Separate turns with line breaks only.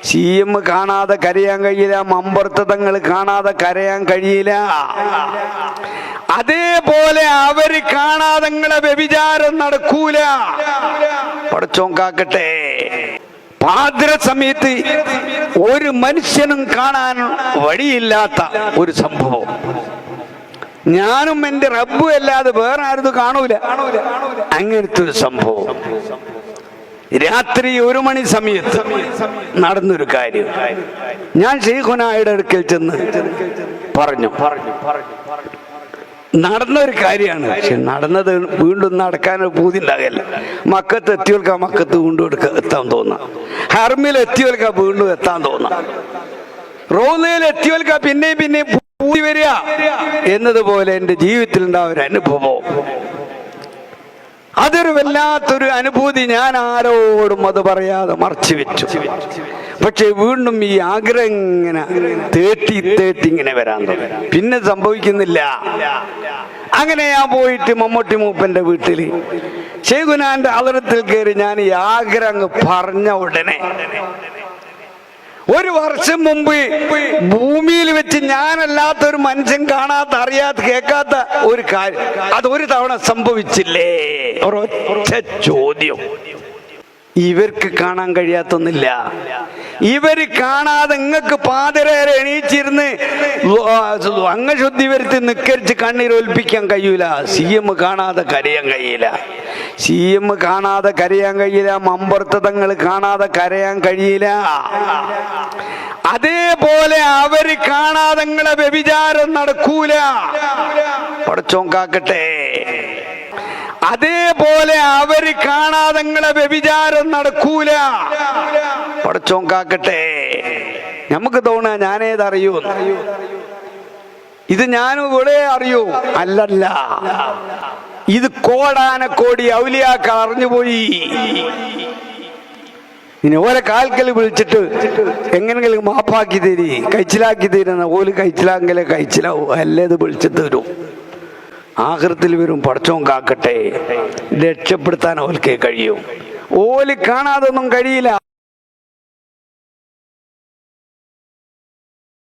CM കാണാതെ കരയാൻ കഴിയില്ല, മമ്പർത്തങ്ങൾ കാണാതെ കരയാൻ കഴിയില്ല. അതേപോലെ അവര് കാണാതെ നിങ്ങളെ വ്യഭിചാരം നടക്കൂല. പടച്ചോൻ കാക്കട്ടെ. പാതിര സമയത്ത് ഒരു മനുഷ്യനും കാണാൻ വഴിയില്ലാത്ത ഒരു സംഭവം. ഞാനും എൻ്റെ റബ്ബും അല്ലാതെ വേറെ ആരും കാണൂല. അങ്ങനത്തെ ഒരു സംഭവം രാത്രി 1 മണി സമയത്ത് നടന്നൊരു കാര്യം. ഞാൻ ശൈഖുനായുടെ അടുക്കൽ ചെന്ന് പറഞ്ഞു നടന്നൊരു കാര്യമാണ്. പക്ഷെ നടന്നത് വീണ്ടും നടക്കാൻ പൂതി ഉണ്ടാകല്ല. മക്കത്ത് എത്തിയോൽക്കാ മക്കത്ത് വീണ്ടും എത്താൻ തോന്നാം. ഹർമിൽ എത്തിയോൽക്കാ വീണ്ടും എത്താൻ തോന്നാം. റോലയിൽ എത്തിയോൽക്കാ പിന്നെയും പൂതി വരിക എന്നതുപോലെ എൻ്റെ ജീവിതത്തിൽ ഉണ്ടാവുന്ന ഒരു അനുഭവം. അതൊരു വല്ലാത്തൊരു അനുഭൂതി. ഞാൻ ആരോടും അത് പറയാതെ മറച്ചു വെച്ചു. പക്ഷെ വീണ്ടും ഈ ആഗ്രഹം ഇങ്ങനെ തേട്ടി ഇങ്ങനെ വരാൻ തുടങ്ങി. പിന്നെ സംഭവിക്കുന്നില്ല. അങ്ങനെ ഞാൻ പോയിട്ട് മമ്മൂട്ടി മൂപ്പന്റെ വീട്ടില് ശൈഖുനാന്റെ ഹളറത്തിൽ കയറി ഞാൻ ഈ ആഗ്രഹം അങ്ങ് പറഞ്ഞ ഉടനെ 1 വർഷം മുമ്പ് ഭൂമിയിൽ വെച്ച് ഞാനല്ലാത്ത ഒരു മനുഷ്യൻ കാണാത്ത, അറിയാത്ത, കേൾക്കാത്ത ഒരു കാര്യം അതൊരു തവണ സംഭവിച്ചില്ലേ? ഒരൊറ്റ ചോദ്യം. ഇവർക്ക് കാണാൻ കഴിയാത്തൊന്നില്ല. ഇവര് കാണാതെ നിങ്ങൾക്ക് പാതിരേരെ എണീച്ചിരുന്ന് അംഗശുദ്ധി വരുത്തി നിക്കരിച്ച് കണ്ണീരൊൽപ്പിക്കാൻ കഴിയൂല. CM കാണാതെ കരയാൻ കഴിയില്ല. CM കാണാതെ കരയാൻ കഴിയില്ല. മമ്പർത്തങ്ങൾ കാണാതെ കരയാൻ കഴിയില്ല. അതേപോലെ അവര് കാണാതെ നിങ്ങളെ വ്യഭിചാരം നടക്കൂല. പടച്ചോൻ കാക്കട്ടെ. അതേപോലെ അവര് കാണാതെ നിങ്ങളെ വ്യഭിചാരം നടക്കൂല. പടച്ചോൻ കാക്കട്ടെ. നമുക്ക് തോന്നുക ഞാനേതറിയൂ, ഇത് ഞാനും ഇവിടെ അറിയൂ. അല്ലല്ല, ഇത് കോടാനക്കോടി ഔലിയാക്കൾ അറിഞ്ഞുപോയി. ഇനി ഓരോ കാൽക്കൽ വിളിച്ചിട്ട് എങ്ങനെങ്കിലും മാപ്പാക്കി തരി, കഴിച്ചിലാക്കി തരുന്ന ഓല് കഴിച്ചിലാങ്കിലേ കഴിച്ചിലാവും. അല്ലേ ഇത് വിളിച്ചിട്ട് വരും. ആഖിറത്തിൽ വരും. പടച്ചോൻ കാക്കട്ടെ. രക്ഷപ്പെടുത്താൻ ഓൽക്കേ കഴിയും. ഓല് കാണാതൊന്നും കഴിയില്ല.